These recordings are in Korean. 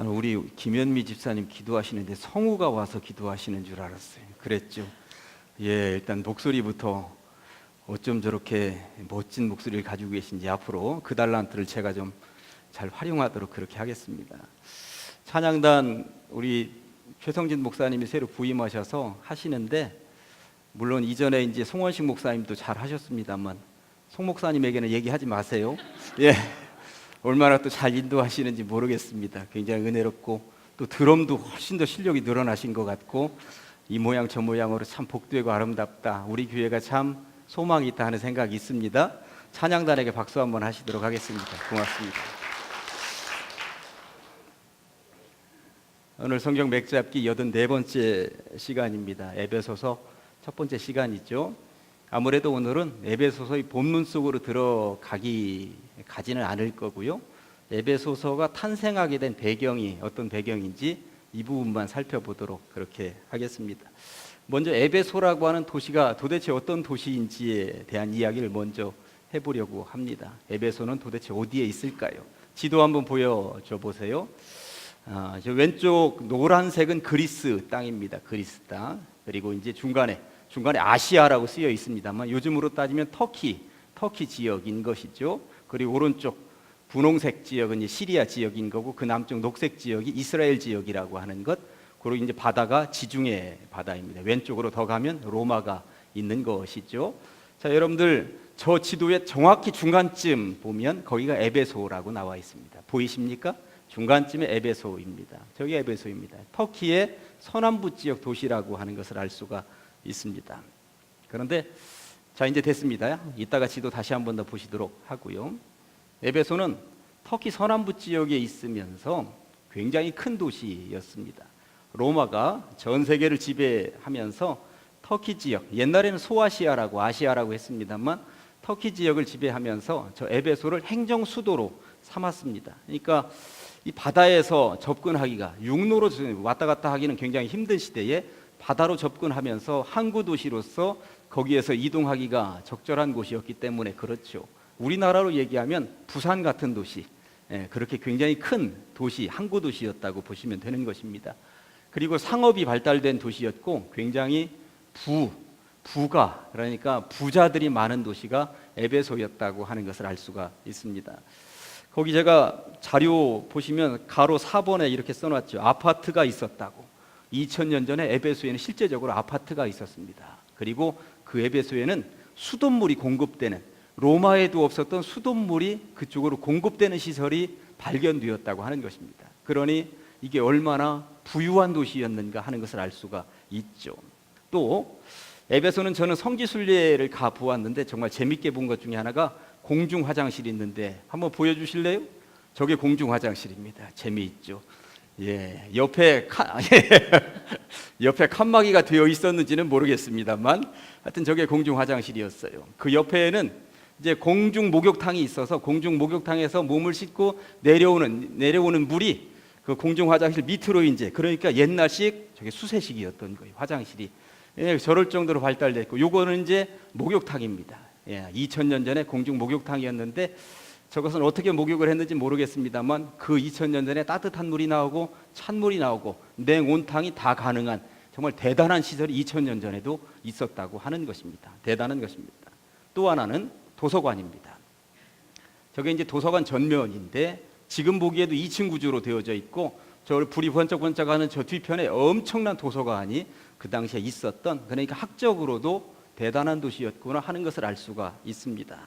우리 김현미 집사님 기도하시는데 성우가 와서 기도하시는 줄 알았어요. 그랬죠. 예, 일단 목소리부터 어쩜 저렇게 멋진 목소리를 가지고 계신지 앞으로 그 달란트를 제가 좀 잘 활용하도록 그렇게 하겠습니다. 찬양단 우리 최성진 목사님이 새로 부임하셔서 하시는데, 물론 이전에 이제 송원식 목사님도 잘 하셨습니다만 송 목사님에게는 얘기하지 마세요. 예, 얼마나 또 잘 인도하시는지 모르겠습니다. 굉장히 은혜롭고 또 드럼도 훨씬 더 실력이 늘어나신 것 같고, 이 모양 저 모양으로 참 복되고 아름답다, 우리 교회가 참 소망이 있다 하는 생각이 있습니다. 찬양단에게 박수 한번 하시도록 하겠습니다. 고맙습니다. 오늘 성경 맥잡기 84번째 시간입니다. 에베소서 첫 번째 시간이죠. 아무래도 오늘은 에베소서의 본문 속으로 가지는 않을 거고요. 에베소서가 탄생하게 된 배경이 어떤 배경인지 이 부분만 살펴보도록 그렇게 하겠습니다. 먼저 에베소라고 하는 도시가 도대체 어떤 도시인지에 대한 이야기를 먼저 해보려고 합니다. 에베소는 도대체 어디에 있을까요? 지도 한번 보여줘 보세요. 저 왼쪽 노란색은 그리스 땅입니다. 그리스 땅. 그리고 이제 중간에 아시아라고 쓰여 있습니다만 요즘으로 따지면 터키 지역인 것이죠. 그리고 오른쪽 분홍색 지역은 이제 시리아 지역인 거고, 그 남쪽 녹색 지역이 이스라엘 지역이라고 하는 것. 그리고 이제 바다가 지중해 바다입니다. 왼쪽으로 더 가면 로마가 있는 것이죠. 자, 여러분들 저 지도의 정확히 중간쯤 보면 거기가 에베소라고 나와 있습니다. 보이십니까? 중간쯤에 에베소입니다. 저기 에베소입니다. 터키의 서남부 지역 도시라고 하는 것을 알 수가 있습니다. 그런데 자, 이제 됐습니다. 이따가 지도 다시 한 번 더 보시도록 하고요. 에베소는 터키 서남부 지역에 있으면서 굉장히 큰 도시였습니다. 로마가 전 세계를 지배하면서 터키 지역, 옛날에는 소아시아라고 아시아라고 했습니다만 터키 지역을 지배하면서 저 에베소를 행정 수도로 삼았습니다. 그러니까 이 바다에서 접근하기가, 육로로 왔다 갔다 하기는 굉장히 힘든 시대에 바다로 접근하면서 항구 도시로서 거기에서 이동하기가 적절한 곳이었기 때문에 그렇죠. 우리나라로 얘기하면 부산 같은 도시, 그렇게 굉장히 큰 도시, 항구 도시였다고 보시면 되는 것입니다. 그리고 상업이 발달된 도시였고, 굉장히 부가, 그러니까 부자들이 많은 도시가 에베소였다고 하는 것을 알 수가 있습니다. 거기 제가 자료 보시면 가로 4번에 이렇게 써놨죠. 아파트가 있었다고. 2000년 전에 에베소에는 실제적으로 아파트가 있었습니다. 그리고 그 에베소에는 수돗물이 공급되는, 로마에도 없었던 수돗물이 그쪽으로 공급되는 시설이 발견되었다고 하는 것입니다. 그러니 이게 얼마나 부유한 도시였는가 하는 것을 알 수가 있죠. 또 에베소는 저는 성지순례를 가 보았는데 정말 재밌게 본 것 중에 하나가 공중 화장실이 있는데 한번 보여주실래요? 저게 공중 화장실입니다. 재미있죠. 예, 옆에 칸막이가 되어 있었는지는 모르겠습니다만 하여튼 저게 공중 화장실이었어요. 그 옆에는 이제 공중 목욕탕이 있어서 공중 목욕탕에서 몸을 씻고 내려오는 물이 그 공중 화장실 밑으로 이제, 그러니까 옛날식 저게 수세식이었던 거예요. 화장실이. 예, 저럴 정도로 발달됐고, 요거는 이제 목욕탕입니다. 예, 2000년 전에 공중 목욕탕이었는데 저것은 어떻게 목욕을 했는지 모르겠습니다만 그 2000년 전에 따뜻한 물이 나오고 찬물이 나오고 냉온탕이 다 가능한 정말 대단한 시설이 2000년 전에도 있었다고 하는 것입니다. 대단한 것입니다. 또 하나는 도서관입니다. 저게 이제 도서관 전면인데 지금 보기에도 2층 구조로 되어져 있고, 저 불이 번쩍번쩍하는 저 뒤편에 엄청난 도서관이 그 당시에 있었던, 그러니까 학적으로도 대단한 도시였구나 하는 것을 알 수가 있습니다.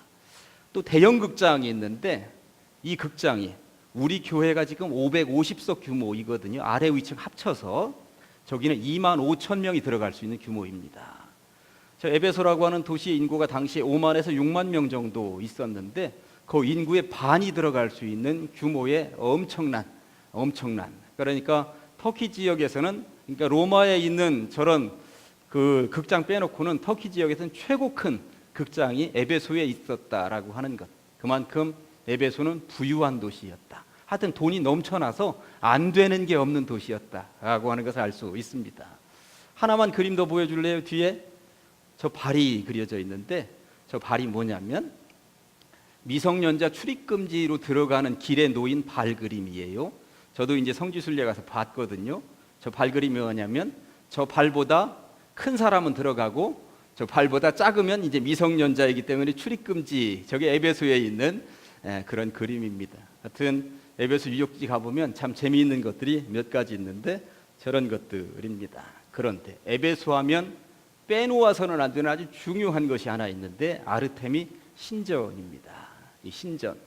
또 대형 극장이 있는데 이 극장이 우리 교회가 지금 550석 규모이거든요. 아래 위층 합쳐서 저기는 25,000명이 들어갈 수 있는 규모입니다. 저 에베소라고 하는 도시의 인구가 당시에 5만에서 6만 명 정도 있었는데 그 인구의 반이 들어갈 수 있는 규모의 엄청난, 그러니까 터키 지역에서는, 그러니까 로마에 있는 저런 그 극장 빼놓고는 터키 지역에서는 최고 큰 극장이 에베소에 있었다라고 하는 것. 그만큼 에베소는 부유한 도시였다. 하여튼 돈이 넘쳐나서 안 되는 게 없는 도시였다라고 하는 것을 알 수 있습니다. 하나만 그림 더 보여줄래요? 뒤에 저 발이 그려져 있는데 저 발이 뭐냐면 미성년자 출입금지로 들어가는 길에 놓인 발 그림이에요. 저도 이제 성지순례 가서 봤거든요. 저 발그림이 뭐냐면 저 발보다 큰 사람은 들어가고 저 발보다 작으면 이제 미성년자이기 때문에 출입금지, 저게 에베소에 있는 그런 그림입니다. 하여튼 에베소 유적지 가보면 참 재미있는 것들이 몇 가지 있는데 저런 것들입니다. 그런데 에베소 하면 빼놓아서는 안 되는 아주 중요한 것이 하나 있는데 아르테미 신전입니다. 이 신전,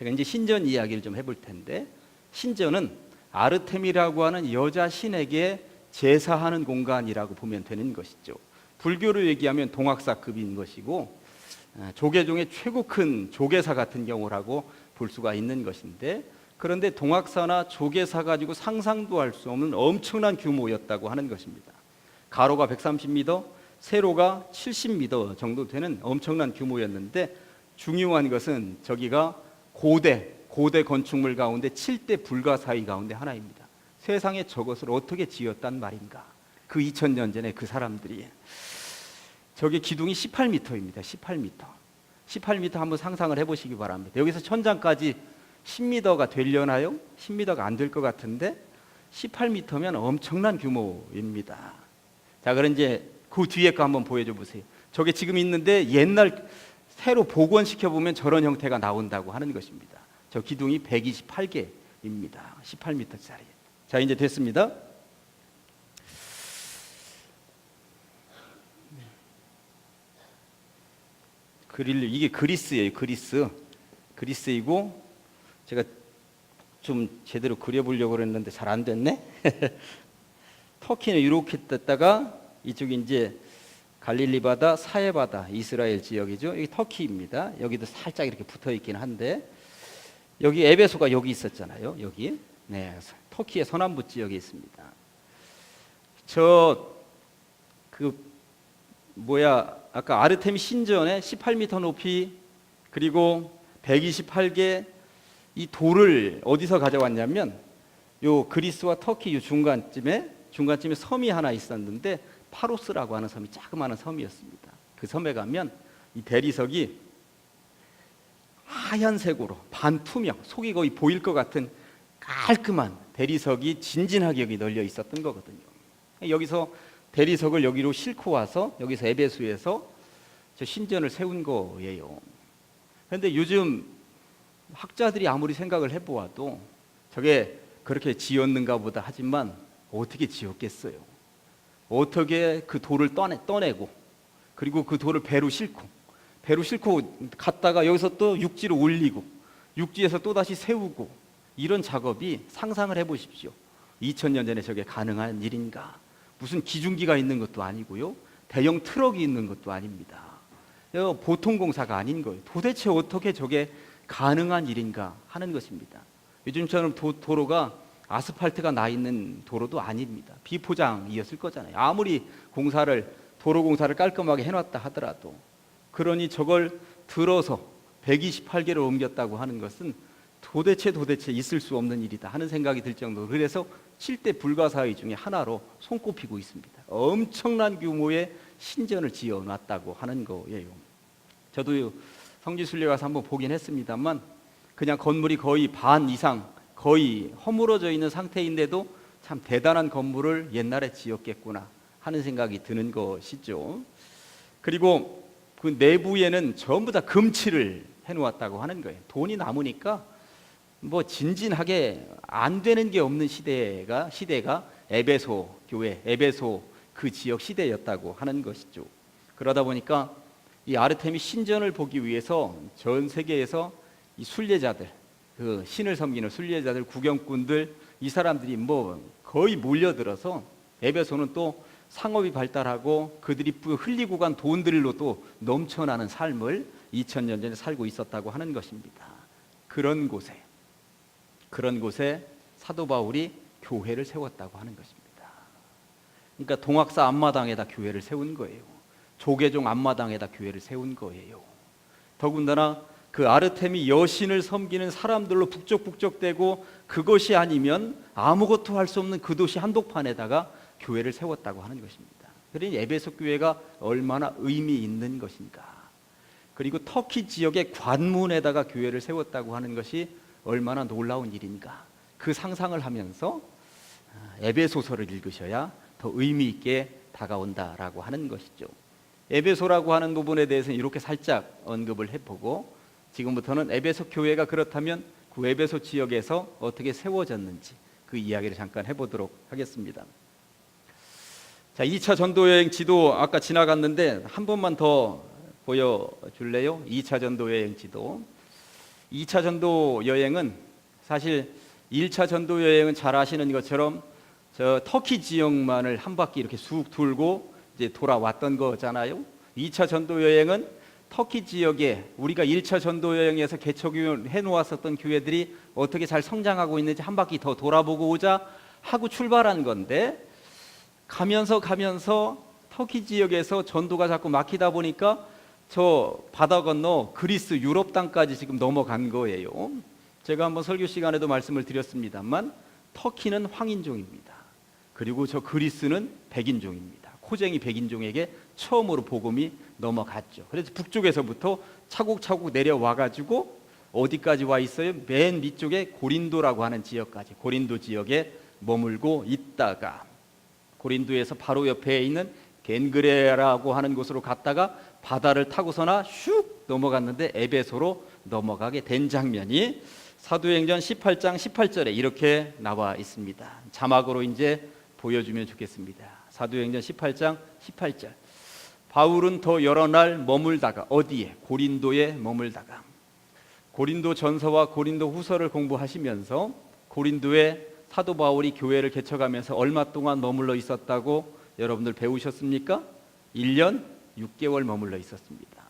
제가 이제 신전 이야기를 좀 해볼 텐데, 신전은 아르테미라고 하는 여자 신에게 제사하는 공간이라고 보면 되는 것이죠. 불교로 얘기하면 동학사급인 것이고 조계 중에 최고 큰 조계사 같은 경우라고 볼 수가 있는 것인데, 그런데 동학사나 조계사 가지고 상상도 할 수 없는 엄청난 규모였다고 하는 것입니다. 가로가 130m, 세로가 70m 정도 되는 엄청난 규모였는데, 중요한 것은 저기가 고대 건축물 가운데 7대 불가사의 가운데 하나입니다. 세상에 저것을 어떻게 지었단 말인가? 그 2000년 전에 그 사람들이. 저게 기둥이 18m입니다. 18m 한번 상상을 해보시기 바랍니다. 여기서 천장까지 10m가 되려나요? 10m가 안 될 것 같은데 18m면 엄청난 규모입니다. 자, 그럼 이제 그 뒤에 거 한번 보여줘 보세요. 저게 지금 있는데 옛날 새로 복원시켜 보면 저런 형태가 나온다고 하는 것입니다. 저 기둥이 128개입니다. 18m짜리. 자, 이제 됐습니다. 이게 그리스예요. 그리스이고, 제가 좀 제대로 그려보려고 그랬는데 잘 안 됐네. 터키는 이렇게 떴다가 이쪽이 이제 갈릴리 바다, 사해 바다, 이스라엘 지역이죠. 여기 터키입니다. 여기도 살짝 이렇게 붙어 있긴 한데, 여기 에베소가 여기 있었잖아요. 여기. 네, 터키의 서남부 지역에 있습니다. 아까 아르테미 신전에 18m 높이 그리고 128개 이 돌을 어디서 가져왔냐면, 요 그리스와 터키 요 중간쯤에 섬이 하나 있었는데 파로스라고 하는 섬이 자그마한 섬이었습니다. 그 섬에 가면 이 대리석이 하얀색으로 반투명, 속이 거의 보일 것 같은 깔끔한 대리석이 진진하게 여기 널려 있었던 거거든요. 여기서 대리석을 여기로 싣고 와서 여기서 에베소에서 저 신전을 세운 거예요. 그런데 요즘 학자들이 아무리 생각을 해보아도 저게 그렇게 지었는가 보다 하지만 어떻게 지었겠어요? 어떻게 그 돌을 떠내고 그리고 그 돌을 배로 싣고 갔다가 여기서 또 육지로 올리고 육지에서 또 다시 세우고, 이런 작업이 상상을 해보십시오. 2000년 전에 저게 가능한 일인가? 무슨 기중기가 있는 것도 아니고요, 대형 트럭이 있는 것도 아닙니다. 보통 공사가 아닌 거예요. 도대체 어떻게 저게 가능한 일인가 하는 것입니다. 요즘처럼 도로가 아스팔트가 나 있는 도로도 아닙니다. 비포장이었을 거잖아요. 아무리 도로 공사를 깔끔하게 해놨다 하더라도. 그러니 저걸 들어서 128개를 옮겼다고 하는 것은 도대체 있을 수 없는 일이다 하는 생각이 들 정도로, 그래서 7대 불가사의 중에 하나로 손꼽히고 있습니다. 엄청난 규모의 신전을 지어놨다고 하는 거예요. 저도 성지순례 가서 한번 보긴 했습니다만, 그냥 건물이 거의 반 이상 거의 허물어져 있는 상태인데도 참 대단한 건물을 옛날에 지었겠구나 하는 생각이 드는 것이죠. 그리고 그 내부에는 전부 다 금칠을 해놓았다고 하는 거예요. 돈이 남으니까 뭐 진진하게 안 되는 게 없는 시대가 에베소 교회, 에베소 그 지역 시대였다고 하는 것이죠. 그러다 보니까 이 아르테미 신전을 보기 위해서 전 세계에서 이 순례자들, 그 신을 섬기는 순례자들, 구경꾼들, 이 사람들이 뭐 거의 몰려들어서, 에베소는 또 상업이 발달하고 그들이 흘리고 간 돈들로 또 넘쳐나는 삶을 2000년 전에 살고 있었다고 하는 것입니다. 그런 곳에 사도 바울이 교회를 세웠다고 하는 것입니다. 그러니까 동학사 앞마당에다 교회를 세운 거예요. 조계종 앞마당에다 교회를 세운 거예요. 더군다나 그 아르테미 여신을 섬기는 사람들로 북적북적대고, 그것이 아니면 아무것도 할 수 없는 그 도시 한복판에다가 교회를 세웠다고 하는 것입니다. 그러니 에베소 교회가 얼마나 의미 있는 것인가. 그리고 터키 지역의 관문에다가 교회를 세웠다고 하는 것이 얼마나 놀라운 일인가. 그 상상을 하면서 에베소서를 읽으셔야 더 의미 있게 다가온다라고 하는 것이죠. 에베소라고 하는 부분에 대해서는 이렇게 살짝 언급을 해보고, 지금부터는 에베소 교회가 그렇다면 그 에베소 지역에서 어떻게 세워졌는지 그 이야기를 잠깐 해보도록 하겠습니다. 자, 2차 전도여행 지도 아까 지나갔는데 한 번만 더 보여줄래요? 2차 전도여행 지도. 2차 전도여행은 사실 1차 전도여행은 잘 아시는 것처럼 저 터키 지역만을 한 바퀴 이렇게 쑥 돌고 이제 돌아왔던 거잖아요. 2차 전도여행은 터키 지역에 우리가 1차 전도여행에서 개척해 놓았었던 교회들이 어떻게 잘 성장하고 있는지 한 바퀴 더 돌아보고 오자 하고 출발한 건데, 가면서 터키 지역에서 전도가 자꾸 막히다 보니까 저 바다 건너 그리스 유럽 땅까지 지금 넘어간 거예요. 제가 한번 설교 시간에도 말씀을 드렸습니다만 터키는 황인종입니다. 그리고 저 그리스는 백인종입니다. 코쟁이 백인종에게 처음으로 복음이 넘어갔죠. 그래서 북쪽에서부터 차곡차곡 내려와가지고 어디까지 와 있어요? 맨 밑쪽에 고린도라고 하는 지역까지, 고린도 지역에 머물고 있다가 고린도에서 바로 옆에 있는 겐그레라고 하는 곳으로 갔다가 바다를 타고서나 슉 넘어갔는데 에베소로 넘어가게 된 장면이 사도행전 18장 18절에 이렇게 나와 있습니다. 자막으로 이제 보여주면 좋겠습니다. 사도행전 18장 18절. 바울은 더 여러 날 머물다가, 어디에? 고린도에 머물다가. 고린도 전서와 고린도 후서를 공부하시면서 고린도에 사도 바울이 교회를 개척하면서 얼마 동안 머물러 있었다고 여러분들 배우셨습니까? 1년 6개월 머물러 있었습니다.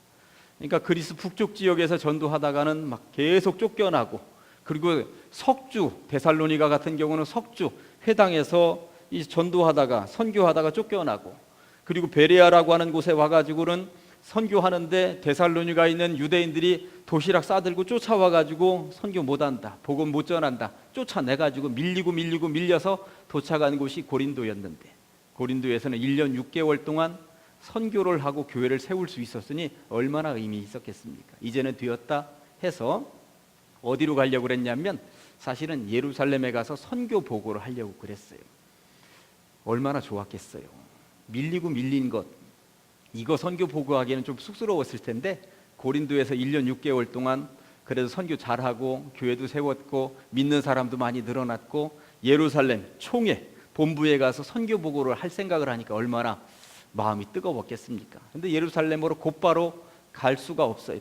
그러니까 그리스 북쪽 지역에서 전도하다가는 막 계속 쫓겨나고, 그리고 석주, 데살로니가 같은 경우는 석주 회당에서 이 전도하다가 선교하다가 쫓겨나고, 그리고 베레아라고 하는 곳에 와가지고는 선교하는데 데살로니가 있는 유대인들이 도시락 싸들고 쫓아와가지고 선교 못한다, 복음 못 전한다, 쫓아내가지고 밀려서 도착한 곳이 고린도였는데, 고린도에서는 1년 6개월 동안 선교를 하고 교회를 세울 수 있었으니 얼마나 의미 있었겠습니까? 이제는 되었다 해서 어디로 가려고 그랬냐면 사실은 예루살렘에 가서 선교 보고를 하려고 그랬어요. 얼마나 좋았겠어요. 밀린 것, 이거 선교 보고하기에는 좀 쑥스러웠을 텐데 고린도에서 1년 6개월 동안 그래도 선교 잘하고 교회도 세웠고 믿는 사람도 많이 늘어났고 예루살렘 총회 본부에 가서 선교 보고를 할 생각을 하니까 얼마나 마음이 뜨거웠겠습니까? 근데 예루살렘으로 곧바로 갈 수가 없어요.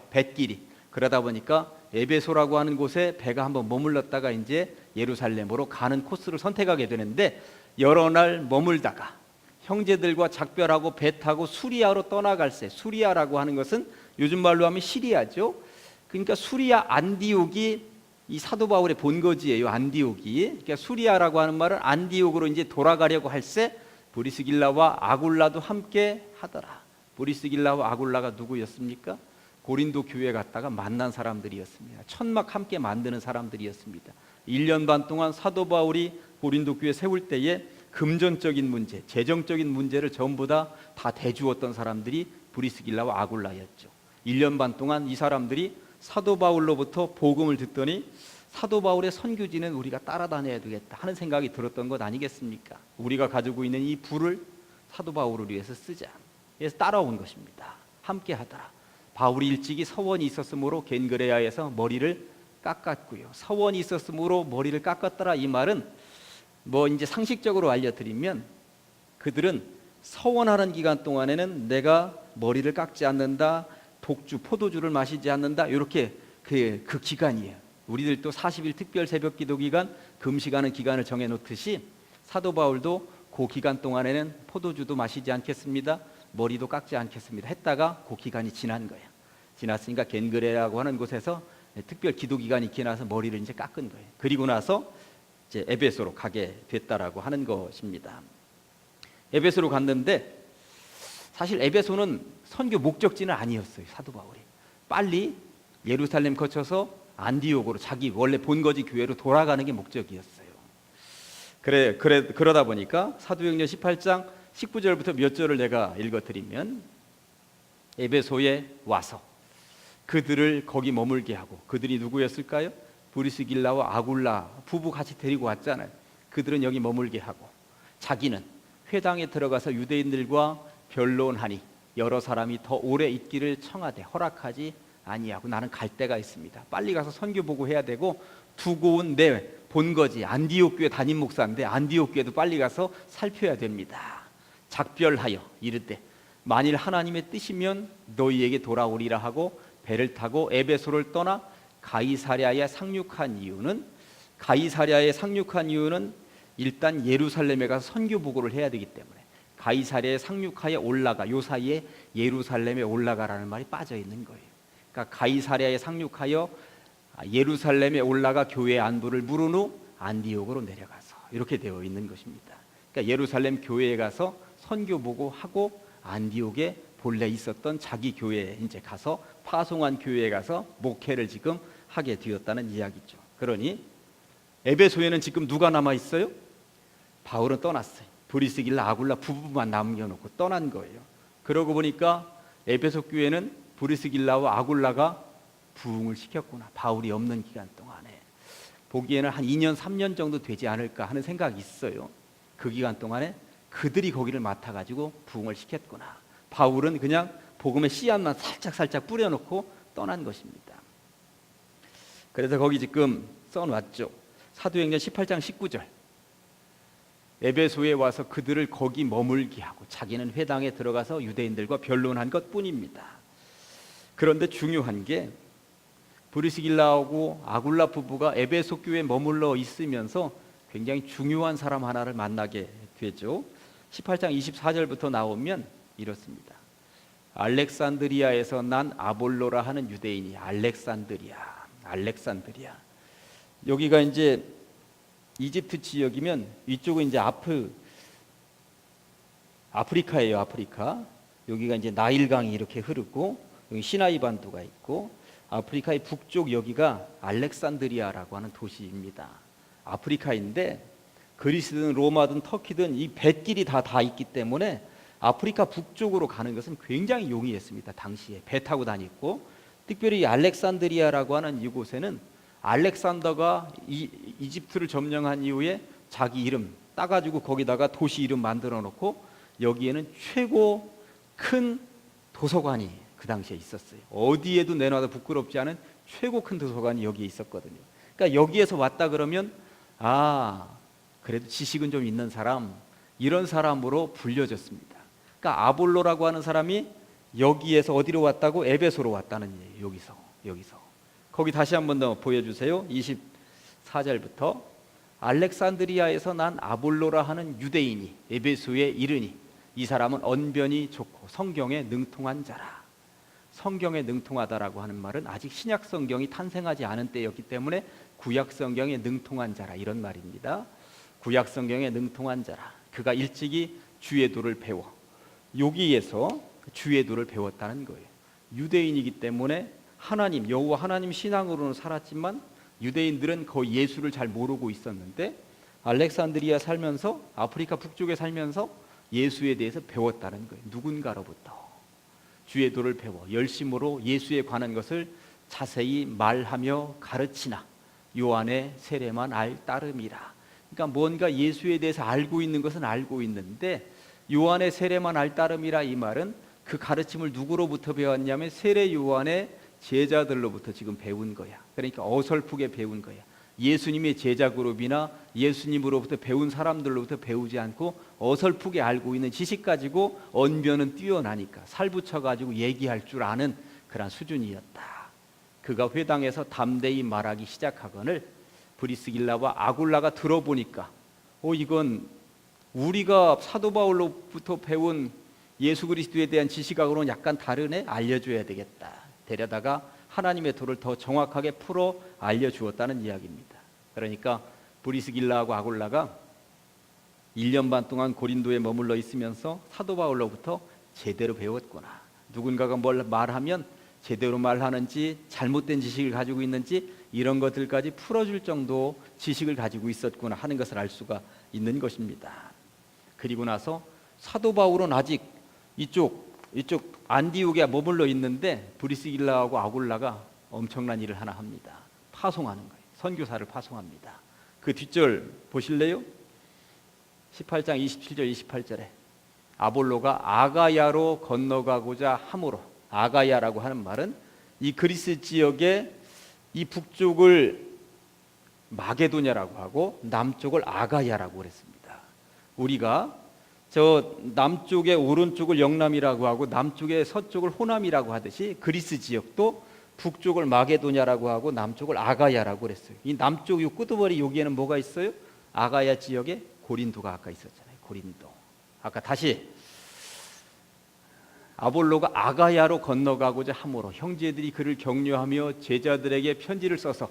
배길이. 그러다 보니까 에베소라고 하는 곳에 배가 한번 머물렀다가 이제 예루살렘으로 가는 코스를 선택하게 되는데, 여러 날 머물다가 형제들과 작별하고 배 타고 수리아로 떠나갈새, 수리아라고 하는 것은 요즘 말로 하면 시리아죠. 그러니까 수리아 안디옥이 이 사도 바울의 본거지예요. 안디옥이. 그러니까 수리아라고 하는 말은 안디옥으로 이제 돌아가려고 할새 브리스길라와 아굴라도 함께 하더라. 브리스길라와 아굴라가 누구였습니까? 고린도 교회 갔다가 만난 사람들이었습니다. 천막 함께 만드는 사람들이었습니다. 1년 반 동안 사도 바울이 고린도 교회 세울 때에 금전적인 문제, 재정적인 문제를 전부 다 대주었던 사람들이 브리스길라와 아굴라였죠. 1년 반 동안 이 사람들이 사도 바울로부터 복음을 듣더니 사도 바울의 선교지는 우리가 따라다녀야 되겠다 하는 생각이 들었던 것 아니겠습니까? 우리가 가지고 있는 이 불을 사도 바울을 위해서 쓰자. 그래서 따라온 것입니다. 함께 하더라. 바울이 일찍이 서원이 있었으므로 겐그레아에서 머리를 깎았고요. 서원이 있었으므로 머리를 깎았더라. 이 말은 뭐 이제 상식적으로 알려드리면 그들은 서원하는 기간 동안에는 내가 머리를 깎지 않는다, 독주, 포도주를 마시지 않는다, 이렇게 그 기간이에요. 우리들도 40일 특별 새벽 기도 기간, 금식하는 기간을 정해놓듯이 사도 바울도 그 기간 동안에는 포도주도 마시지 않겠습니다, 머리도 깎지 않겠습니다 했다가 그 기간이 지난 거예요. 지났으니까 겐그레라고 하는 곳에서 특별 기도 기간이 지나서 머리를 이제 깎은 거예요. 그리고 나서 이제 에베소로 가게 됐다라고 하는 것입니다. 에베소로 갔는데 사실 에베소는 선교 목적지는 아니었어요. 사도 바울이 빨리 예루살렘 거쳐서 안디옥으로 자기 원래 본거지 교회로 돌아가는 게 목적이었어요. 그러다 보니까 사도행전 18장 19절부터 몇 절을 내가 읽어드리면, 에베소에 와서 그들을 거기 머물게 하고, 그들이 누구였을까요? 브리스길라와 아굴라 부부 같이 데리고 왔잖아요. 그들은 여기 머물게 하고 자기는 회당에 들어가서 유대인들과 변론하니 여러 사람이 더 오래 있기를 청하되 허락하지 아니하고 나는 갈 데가 있습니다. 빨리 가서 선교 보고 해야 되고 두고 온 내 본거지 안디옥 교회 담임 목사인데 안디옥 교회도 빨리 가서 살펴야 됩니다. 작별하여 이르되 만일 하나님의 뜻이면 너희에게 돌아오리라 하고 배를 타고 에베소를 떠나 가이사랴에 상륙한 이유는 일단 예루살렘에 가서 선교 보고를 해야 되기 때문에 가이사랴에 상륙하여 올라가 요 사이에 예루살렘에 올라가라는 말이 빠져 있는 거예요. 그러니까 가이사랴에 상륙하여 예루살렘에 올라가 교회 안부를 물은 후 안디옥으로 내려가서 이렇게 되어 있는 것입니다. 그러니까 예루살렘 교회에 가서 선교 보고하고 안디옥에 본래 있었던 자기 교회에 이제 가서 파송한 교회에 가서 목회를 지금 하게 되었다는 이야기죠. 그러니 에베소에는 지금 누가 남아 있어요? 바울은 떠났어요. 브리스길라 아굴라 부부만 남겨놓고 떠난 거예요. 그러고 보니까 에베소 교회는 브리스길라와 아굴라가 부흥을 시켰구나. 바울이 없는 기간 동안에 보기에는 한 2년 3년 정도 되지 않을까 하는 생각이 있어요. 그 기간 동안에 그들이 거기를 맡아가지고 부흥을 시켰구나. 바울은 그냥 복음의 씨앗만 살짝 뿌려놓고 떠난 것입니다. 그래서 거기 지금 써놨죠. 사도행전 18장 19절 에베소에 와서 그들을 거기 머물게 하고 자기는 회당에 들어가서 유대인들과 변론한 것뿐입니다. 그런데 중요한 게 브리스길라하고 아굴라 부부가 에베소 교회에 머물러 있으면서 굉장히 중요한 사람 하나를 만나게 되죠. 18장 24절부터 나오면 이렇습니다. 알렉산드리아에서 난 아볼로라 하는 유대인이 알렉산드리아 여기가 이제 이집트 지역이면 이쪽은 이제 아프리카예요. 아프리카. 여기가 이제 나일강이 이렇게 흐르고 여기 시나이 반도가 있고 아프리카의 북쪽 여기가 알렉산드리아라고 하는 도시입니다. 아프리카인데 그리스든 로마든 터키든 이 뱃길이 다 있기 때문에 아프리카 북쪽으로 가는 것은 굉장히 용이했습니다. 당시에 배 타고 다녔고 특별히 알렉산드리아라고 하는 이곳에는 알렉산더가 이집트를 점령한 이후에 자기 이름 따가지고 거기다가 도시 이름 만들어 놓고 여기에는 최고 큰 도서관이 그 당시에 있었어요. 어디에도 내놔도 부끄럽지 않은 최고 큰 도서관이 여기에 있었거든요. 그러니까 여기에서 왔다 그러면 그래도 지식은 좀 있는 사람 이런 사람으로 불려졌습니다. 그러니까 아볼로라고 하는 사람이 여기에서 어디로 왔다고? 에베소로 왔다는 얘기예요. 여기서 거기 다시 한번 더 보여주세요. 24절부터 알렉산드리아에서 난 아볼로라 하는 유대인이 에베소에 이르니 이 사람은 언변이 좋고 성경에 능통한 자라. 성경에 능통하다라고 하는 말은 아직 신약 성경이 탄생하지 않은 때였기 때문에 구약 성경에 능통한 자라 이런 말입니다. 구약 성경에 능통한 자라. 그가 일찍이 주의 도를 배워 여기에서 주의 도를 배웠다는 거예요. 유대인이기 때문에 하나님 여호와 하나님 신앙으로는 살았지만 유대인들은 거의 예수를 잘 모르고 있었는데 알렉산드리아 살면서 아프리카 북쪽에 살면서 예수에 대해서 배웠다는 거예요. 누군가로부터 주의 도를 배워 열심으로 예수에 관한 것을 자세히 말하며 가르치나 요한의 세례만 알 따름이라. 그러니까 뭔가 예수에 대해서 알고 있는 것은 알고 있는데 요한의 세례만 알 따름이라 이 말은 그 가르침을 누구로부터 배웠냐면 세례 요한의 제자들로부터 지금 배운 거야. 그러니까 어설프게 배운 거야. 예수님의 제자 그룹이나 예수님으로부터 배운 사람들로부터 배우지 않고 어설프게 알고 있는 지식 가지고 언변은 뛰어나니까 살붙여 가지고 얘기할 줄 아는 그런 수준이었다. 그가 회당에서 담대히 말하기 시작하거늘 브리스길라와 아굴라가 들어보니까 이건 우리가 사도 바울로부터 배운 예수 그리스도에 대한 지식하고는 약간 다르네. 알려줘야 되겠다. 데려다가 하나님의 도를 더 정확하게 풀어 알려주었다는 이야기입니다. 그러니까 브리스길라하고 아굴라가 1년 반 동안 고린도에 머물러 있으면서 사도 바울로부터 제대로 배웠구나. 누군가가 뭘 말하면 제대로 말하는지 잘못된 지식을 가지고 있는지 이런 것들까지 풀어줄 정도 지식을 가지고 있었구나 하는 것을 알 수가 있는 것입니다. 그리고 나서 사도 바울은 아직 이쪽 안디옥에 머물러 있는데 브리스길라하고 아굴라가 엄청난 일을 하나 합니다. 파송하는 거예요. 선교사를 파송합니다. 그 뒷절 보실래요? 18장 27절 28절에 아볼로가 아가야로 건너가고자 함으로, 아가야라고 하는 말은 이 그리스 지역의 이 북쪽을 마게도냐라고 하고 남쪽을 아가야라고 그랬습니다. 우리가 저 남쪽의 오른쪽을 영남이라고 하고 남쪽의 서쪽을 호남이라고 하듯이 그리스 지역도 북쪽을 마게도냐라고 하고 남쪽을 아가야라고 그랬어요. 이 남쪽 이 끄트머리 여기에는 뭐가 있어요? 아가야 지역에 고린도가 아까 있었잖아요. 고린도. 아까 다시 아볼로가 아가야로 건너가고자 함으로 형제들이 그를 격려하며 제자들에게 편지를 써서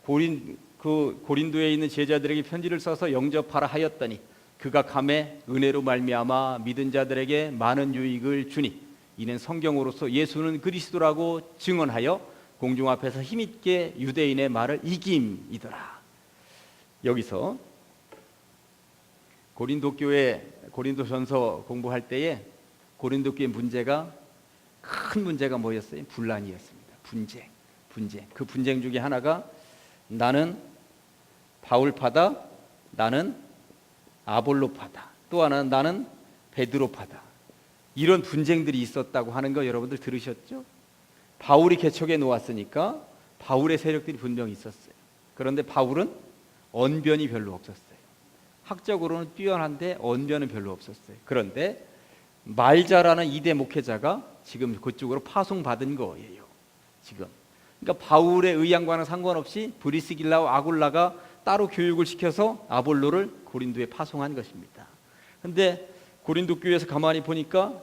고린도에 있는 제자들에게 편지를 써서 영접하라 하였더니 그가 감에 은혜로 말미암아 믿은 자들에게 많은 유익을 주니 이는 성경으로서 예수는 그리스도라고 증언하여 공중 앞에서 힘있게 유대인의 말을 이김이더라. 여기서 고린도전서 공부할 때에 고린도 교회 큰 문제가 뭐였어요? 분란이었습니다. 분쟁. 그 분쟁 중에 하나가 나는 바울파다, 나는 아볼로파다, 또 하나는 나는 베드로파다. 이런 분쟁들이 있었다고 하는 거 여러분들 들으셨죠? 바울이 개척해 놓았으니까 바울의 세력들이 분명히 있었어요. 그런데 바울은 언변이 별로 없었어요. 학적으로는 뛰어난데 언변은 별로 없었어요. 그런데 말자라는 2대 목회자가 지금 그쪽으로 파송받은 거예요. 지금. 그러니까 바울의 의향과는 상관없이 브리스길라와 아굴라가 따로 교육을 시켜서 아볼로를 고린도에 파송한 것입니다. 그런데 고린도 교회에서 가만히 보니까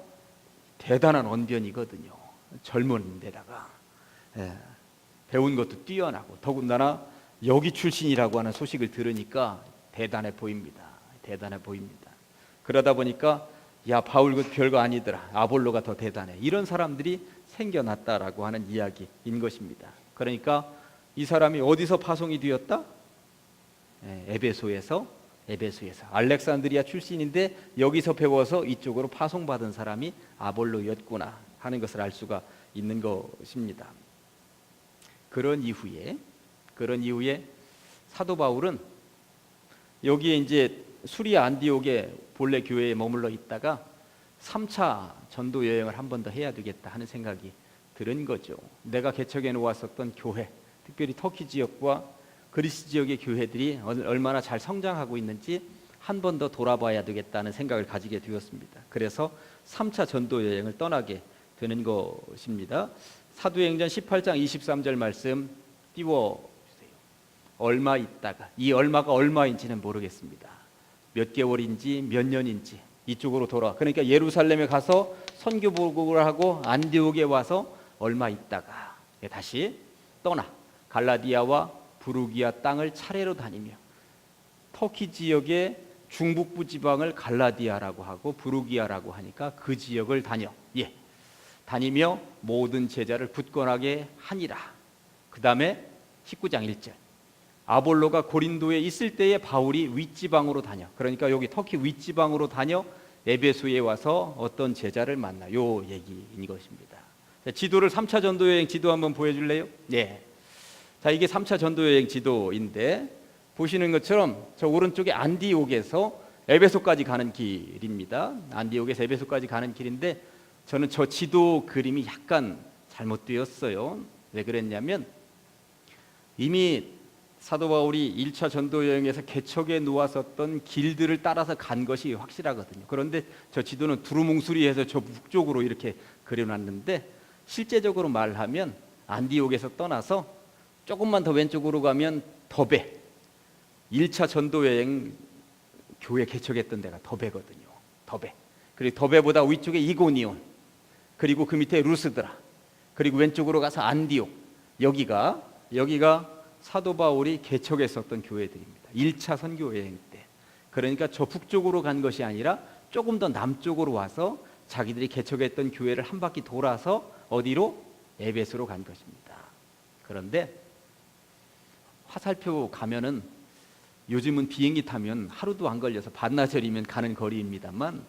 대단한 언변이거든요. 젊은 데다가 배운 것도 뛰어나고 더군다나 여기 출신이라고 하는 소식을 들으니까 대단해 보입니다. 그러다 보니까 야, 바울 그 별거 아니더라, 아볼로가 더 대단해, 이런 사람들이 생겨났다라고 하는 이야기인 것입니다. 그러니까 이 사람이 어디서 파송이 되었다? 에베소에서 알렉산드리아 출신인데 여기서 배워서 이쪽으로 파송받은 사람이 아볼로였구나 하는 것을 알 수가 있는 것입니다. 그런 이후에 사도 바울은 여기에 이제 수리아 안디옥의 본래 교회에 머물러 있다가 3차 전도 여행을 한 번 더 해야 되겠다 하는 생각이 들은 거죠. 내가 개척해 놓았었던 교회, 특별히 터키 지역과 그리스 지역의 교회들이 얼마나 잘 성장하고 있는지 한 번 더 돌아봐야 되겠다는 생각을 가지게 되었습니다. 그래서 3차 전도 여행을 떠나게 되는 것입니다. 사도행전 18장 23절 말씀 띄워주세요. 얼마 있다가, 이 얼마가 얼마인지는 모르겠습니다. 몇 개월인지 몇 년인지 이쪽으로 돌아, 그러니까 예루살렘에 가서 선교 보고를 하고 안디옥에 와서 얼마 있다가 다시 떠나 갈라디아와 부르기아 땅을 차례로 다니며 터키 지역의 중북부 지방을 갈라디아라고 하고 부르기아라고 하니까 그 지역을 다니며 모든 제자를 굳건하게 하니라. 그 다음에 19장 1절 아볼로가 고린도에 있을 때에 바울이 윗지방으로 다녀, 그러니까 여기 터키 윗지방으로 다녀 에베소에 와서 어떤 제자를 만나, 요 얘기인 것입니다. 자, 지도를 3차 전도여행 지도 한번 보여줄래요? 네. 자, 이게 3차 전도여행 지도인데 보시는 것처럼 저 오른쪽에 안디옥에서 에베소까지 가는 길입니다. 안디옥에서 에베소까지 가는 길인데 저는 저 지도 그림이 약간 잘못되었어요. 왜 그랬냐면 이미 사도 바울이 1차 전도 여행에서 개척에 놓았었던 길들을 따라서 간 것이 확실하거든요. 그런데 저 지도는 두루뭉술이해서 저 북쪽으로 이렇게 그려놨는데 실제적으로 말하면 안디옥에서 떠나서 조금만 더 왼쪽으로 가면 더베, 1차 전도 여행 교회 개척했던 데가 더베거든요. 더베. 그리고 더베보다 위쪽에 이고니온, 그리고 그 밑에 루스드라, 그리고 왼쪽으로 가서 안디옥, 여기가 사도 바울이 개척했었던 교회들입니다. 1차 선교 여행 때. 그러니까 저 북쪽으로 간 것이 아니라 조금 더 남쪽으로 와서 자기들이 개척했던 교회를 한 바퀴 돌아서 어디로? 에베소로 간 것입니다. 그런데 화살표 가면은 요즘은 비행기 타면 하루도 안 걸려서 반나절이면 가는 거리입니다만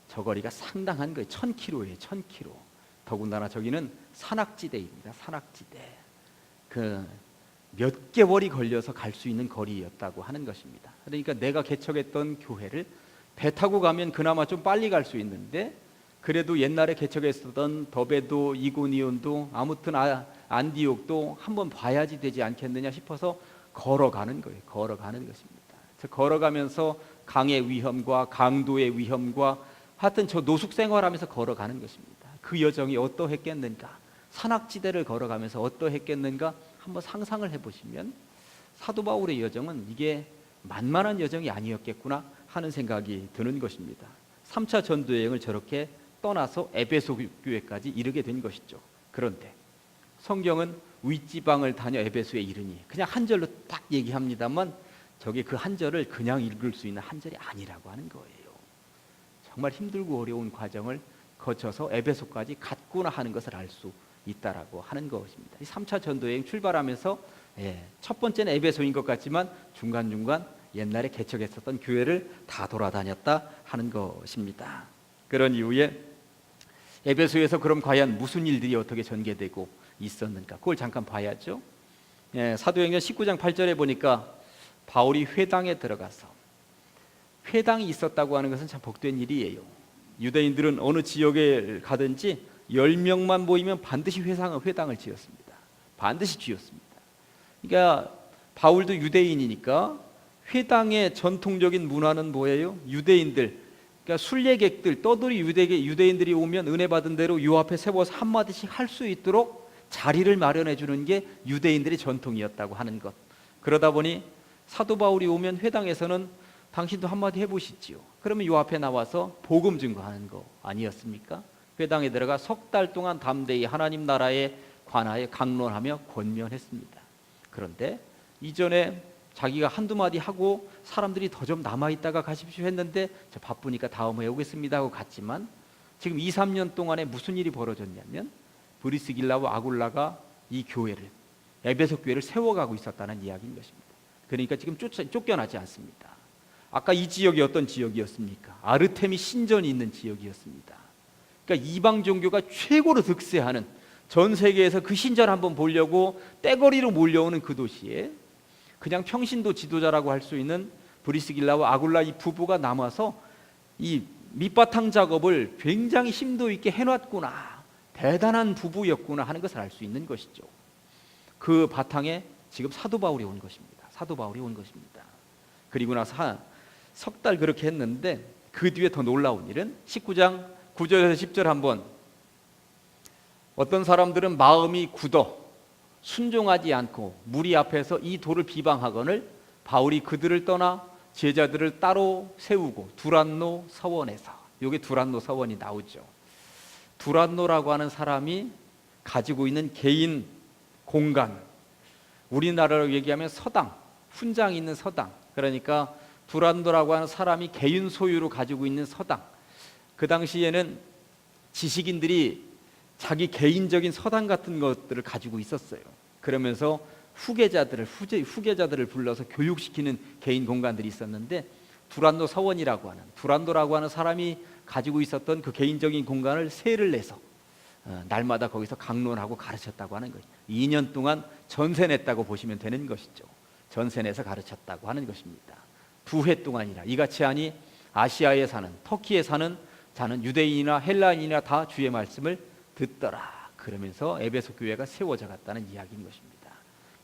저 거리가 상당한 거예요. 1000km예요. 1000km. 더군다나 저기는 산악지대입니다. 산악지대. 몇 개월이 걸려서 갈 수 있는 거리였다고 하는 것입니다. 그러니까 내가 개척했던 교회를 배 타고 가면 그나마 좀 빨리 갈 수 있는데, 그래도 옛날에 개척했었던 더베도 이고니온도 아무튼 안디옥도 한번 봐야지 되지 않겠느냐 싶어서 걸어가는 거예요. 걸어가는 것입니다. 걸어가면서 강의 위험과 강도의 위험과 하여튼 저 노숙 생활하면서 걸어가는 것입니다. 그 여정이 어떠했겠는가, 산악지대를 걸어가면서 어떠했겠는가 한번 상상을 해보시면 사도 바울의 여정은 이게 만만한 여정이 아니었겠구나 하는 생각이 드는 것입니다. 3차 전도여행을 저렇게 떠나서 에베소 교회까지 이르게 된 것이죠. 그런데 성경은 윗지방을 다녀 에베소에 이르니 그냥 한 절로 딱 얘기합니다만 저게 그 한 절을 그냥 읽을 수 있는 한 절이 아니라고 하는 거예요. 정말 힘들고 어려운 과정을 거쳐서 에베소까지 갔구나 하는 것을 알 수 있다라고 하는 것입니다. 이 3차 전도여행 출발하면서 첫 번째는 에베소인 것 같지만 중간중간 옛날에 개척했었던 교회를 다 돌아다녔다 하는 것입니다. 그런 이후에 에베소에서 그럼 과연 무슨 일들이 어떻게 전개되고 있었는가, 그걸 잠깐 봐야죠. 사도행전 19장 8절에 보니까 바울이 회당에 들어가서, 회당이 있었다고 하는 것은 참 복된 일이에요. 유대인들은 어느 지역에 가든지 10명만 모이면 반드시 회당을 지었습니다. 반드시 지었습니다. 그러니까 바울도 유대인이니까 회당의 전통적인 문화는 뭐예요? 유대인들, 그러니까 순례객들, 떠돌이 유대인들이 오면 은혜 받은 대로 요 앞에 세워서 한마디씩 할 수 있도록 자리를 마련해 주는 게 유대인들의 전통이었다고 하는 것. 그러다 보니 사도 바울이 오면 회당에서는 당신도 한마디 해보시지요. 그러면 요 앞에 나와서 복음 증거하는 거 아니었습니까? 회당에 들어가 석 달 동안 담대히 하나님 나라에 관하여 강론하며 권면했습니다. 그런데 이전에 자기가 한두 마디 하고 사람들이 더 좀 남아있다가 가십시오 했는데 저 바쁘니까 다음에 오겠습니다 하고 갔지만, 지금 2, 3년 동안에 무슨 일이 벌어졌냐면 브리스길라와 아굴라가 이 교회를, 에베소 교회를 세워가고 있었다는 이야기인 것입니다. 그러니까 지금 쫓겨나지 않습니다. 아까 이 지역이 어떤 지역이었습니까? 아르테미 신전이 있는 지역이었습니다. 그러니까 이방 종교가 최고로 득세하는, 전 세계에서 그 신전 한번 보려고 떼거리로 몰려오는 그 도시에 그냥 평신도 지도자라고 할 수 있는 브리스길라와 아굴라 이 부부가 남아서 이 밑바탕 작업을 굉장히 심도 있게 해놨구나, 대단한 부부였구나 하는 것을 알 수 있는 것이죠. 그 바탕에 지금 사도 바울이 온 것입니다. 사도 바울이 온 것입니다. 그리고 나서 석 달 그렇게 했는데 그 뒤에 더 놀라운 일은 19장 9절에서 10절 한번, 어떤 사람들은 마음이 굳어 순종하지 않고 무리 앞에서 이 도를 비방하거늘 바울이 그들을 떠나 제자들을 따로 세우고 두란노 서원에서, 여기 두란노 서원이 나오죠. 두란노라고 하는 사람이 가지고 있는 개인 공간, 우리나라로 얘기하면 서당, 훈장이 있는 서당, 그러니까 두란노라고 하는 사람이 개인 소유로 가지고 있는 서당. 그 당시에는 지식인들이 자기 개인적인 서당 같은 것들을 가지고 있었어요. 그러면서 후계자들을 불러서 교육시키는 개인 공간들이 있었는데, 두란노 서원이라고 하는, 두란노라고 하는 사람이 가지고 있었던 그 개인적인 공간을 세를 내서 날마다 거기서 강론하고 가르쳤다고 하는 거예요. 2년 동안 전세 냈다고 보시면 되는 것이죠. 전세 내서 가르쳤다고 하는 것입니다. 2회 동안이나 이같이 하니 아시아에 사는, 터키에 사는 자는 유대인이나 헬라인이나 다 주의 말씀을 듣더라. 그러면서 에베소 교회가 세워져 갔다는 이야기인 것입니다.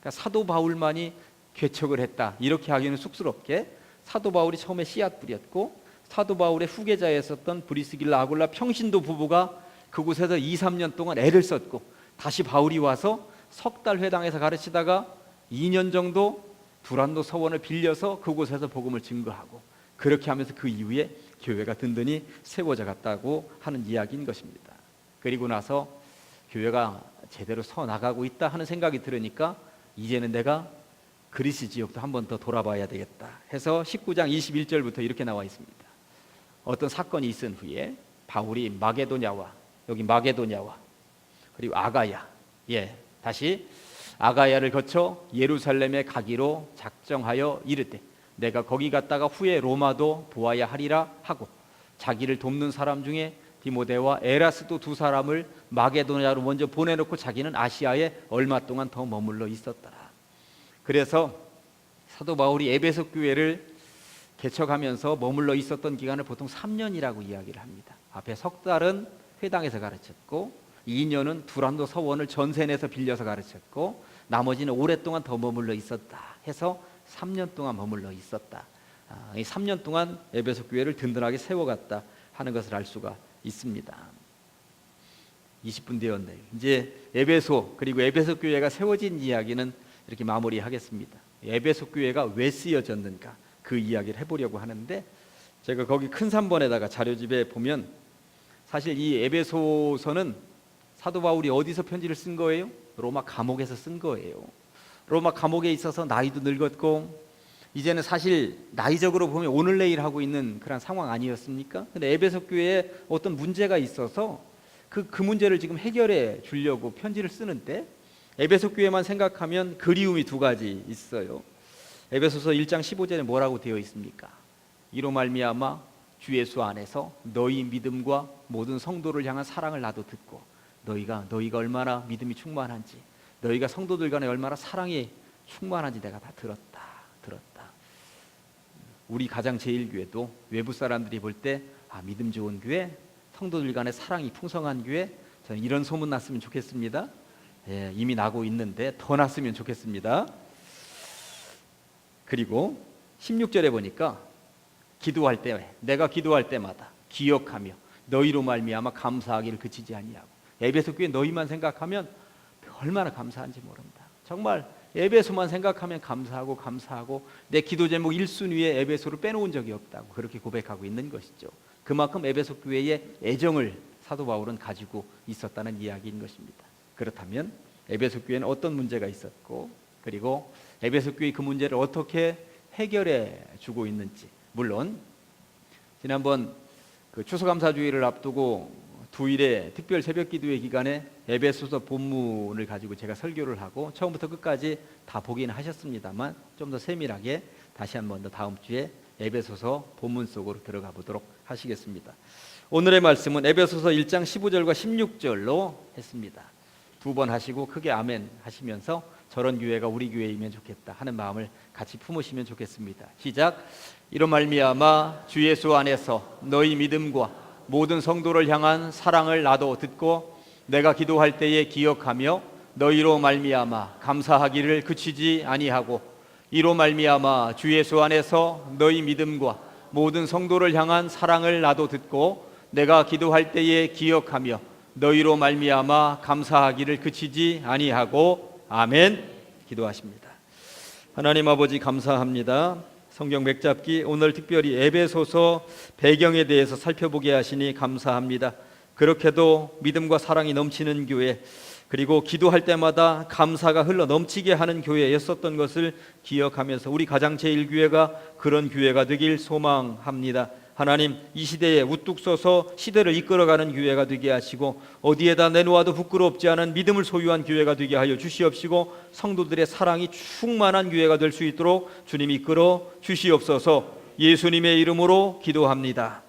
그러니까 사도 바울만이 개척을 했다 이렇게 하기는 쑥스럽게, 사도 바울이 처음에 씨앗 뿌렸고 사도 바울의 후계자였었던 브리스길라 아굴라 평신도 부부가 그곳에서 2, 3년 동안 애를 썼고, 다시 바울이 와서 석 달 회당에서 가르치다가 2년 정도 두란노 서원을 빌려서 그곳에서 복음을 증거하고, 그렇게 하면서 그 이후에 교회가 든든히 세워져 갔다고 하는 이야기인 것입니다. 그리고 나서 교회가 제대로 서 나가고 있다 하는 생각이 들으니까 이제는 내가 그리스 지역도 한 번 더 돌아봐야 되겠다 해서 19장 21절부터 이렇게 나와 있습니다. 어떤 사건이 있은 후에 바울이 마게도냐와, 여기 마게도냐와 그리고 아가야, 다시 아가야를 거쳐 예루살렘에 가기로 작정하여 이르되 내가 거기 갔다가 후에 로마도 보아야 하리라 하고, 자기를 돕는 사람 중에 디모데와 에라스도 2사람을 마게도냐로 먼저 보내놓고 자기는 아시아에 얼마 동안 더 머물러 있었더라. 그래서 사도 바울이 에베소 교회를 개척하면서 머물러 있었던 기간을 보통 3년이라고 이야기를 합니다. 앞에 석 달은 회당에서 가르쳤고 2년은 두란노 서원을 전세 내서 빌려서 가르쳤고 나머지는 오랫동안 더 머물러 있었다 해서 3년 동안 머물러 있었다. 이 3년 동안 에베소 교회를 든든하게 세워갔다 하는 것을 알 수가 있습니다. 20분 되었네요. 이제 에베소 그리고 에베소 교회가 세워진 이야기는 이렇게 마무리하겠습니다. 에베소 교회가 왜 쓰여졌는가 그 이야기를 해보려고 하는데, 제가 거기 큰 3번에다가 자료집에 보면 사실 이 에베소서는 사도 바울이 어디서 편지를 쓴 거예요? 로마 감옥에서 쓴 거예요. 로마 감옥에 있어서 나이도 늙었고 이제는 사실 나이적으로 보면 오늘 내일 하고 있는 그런 상황 아니었습니까? 근데 에베소 교회에 어떤 문제가 있어서 그 문제를 지금 해결해 주려고 편지를 쓰는데, 에베소 교회만 생각하면 그리움이 두 가지 있어요. 에베소서 1장 15절에 뭐라고 되어 있습니까? 이로 말미암아 주 예수 안에서 너희 믿음과 모든 성도를 향한 사랑을 나도 듣고, 너희가 얼마나 믿음이 충만한지, 너희가 성도들 간에 얼마나 사랑이 충만한지 내가 다 들었다. 우리 가장 제일교회도 외부 사람들이 볼 때 믿음 좋은 교회, 성도들 간에 사랑이 풍성한 교회, 저는 이런 소문 났으면 좋겠습니다. 예, 이미 나고 있는데 더 났으면 좋겠습니다. 그리고 16절에 보니까 기도할 때, 내가 기도할 때마다 기억하며 너희로 말미암아 감사하기를 그치지 아니하고. 에베소 교회 너희만 생각하면 얼마나 감사한지 모른다. 정말 에베소만 생각하면 감사하고 내 기도 제목 1순위에 에베소를 빼놓은 적이 없다고 그렇게 고백하고 있는 것이죠. 그만큼 에베소 교회의 애정을 사도 바울은 가지고 있었다는 이야기인 것입니다. 그렇다면 에베소 교회는 어떤 문제가 있었고, 그리고 에베소 교회 그 문제를 어떻게 해결해 주고 있는지. 물론 지난번 그 추수감사주의를 앞두고 두일의 특별 새벽기도회 기간에 에베소서 본문을 가지고 제가 설교를 하고 처음부터 끝까지 다 보기는 하셨습니다만, 좀 더 세밀하게 다시 한번 더 다음 주에 에베소서 본문 속으로 들어가 보도록 하시겠습니다. 오늘의 말씀은 에베소서 1장 15절과 16절로 했습니다. 두 번 하시고 크게 아멘 하시면서 저런 교회가 우리 교회이면 좋겠다 하는 마음을 같이 품으시면 좋겠습니다. 시작. 이로 말미암아 주 예수 안에서 너희 믿음과 모든 성도를 향한 사랑을 나도 듣고 내가 기도할 때에 기억하며 너희로 말미암아 감사하기를 그치지 아니하고, 이로 말미암아 주 예수 안에서 너희 믿음과 모든 성도를 향한 사랑을 나도 듣고 내가 기도할 때에 기억하며 너희로 말미암아 감사하기를 그치지 아니하고. 아멘. 기도하십니다. 하나님 아버지 감사합니다. 성경 맥잡기 오늘 특별히 에베소서 배경에 대해서 살펴보게 하시니 감사합니다. 그렇게도 믿음과 사랑이 넘치는 교회, 그리고 기도할 때마다 감사가 흘러 넘치게 하는 교회였었던 것을 기억하면서 우리 가장제일교회가 그런 교회가 되길 소망합니다. 하나님, 이 시대에 우뚝 서서 시대를 이끌어가는 교회가 되게 하시고 어디에다 내놓아도 부끄럽지 않은 믿음을 소유한 교회가 되게 하여 주시옵시고 성도들의 사랑이 충만한 교회가 될 수 있도록 주님 이끌어 주시옵소서. 예수님의 이름으로 기도합니다.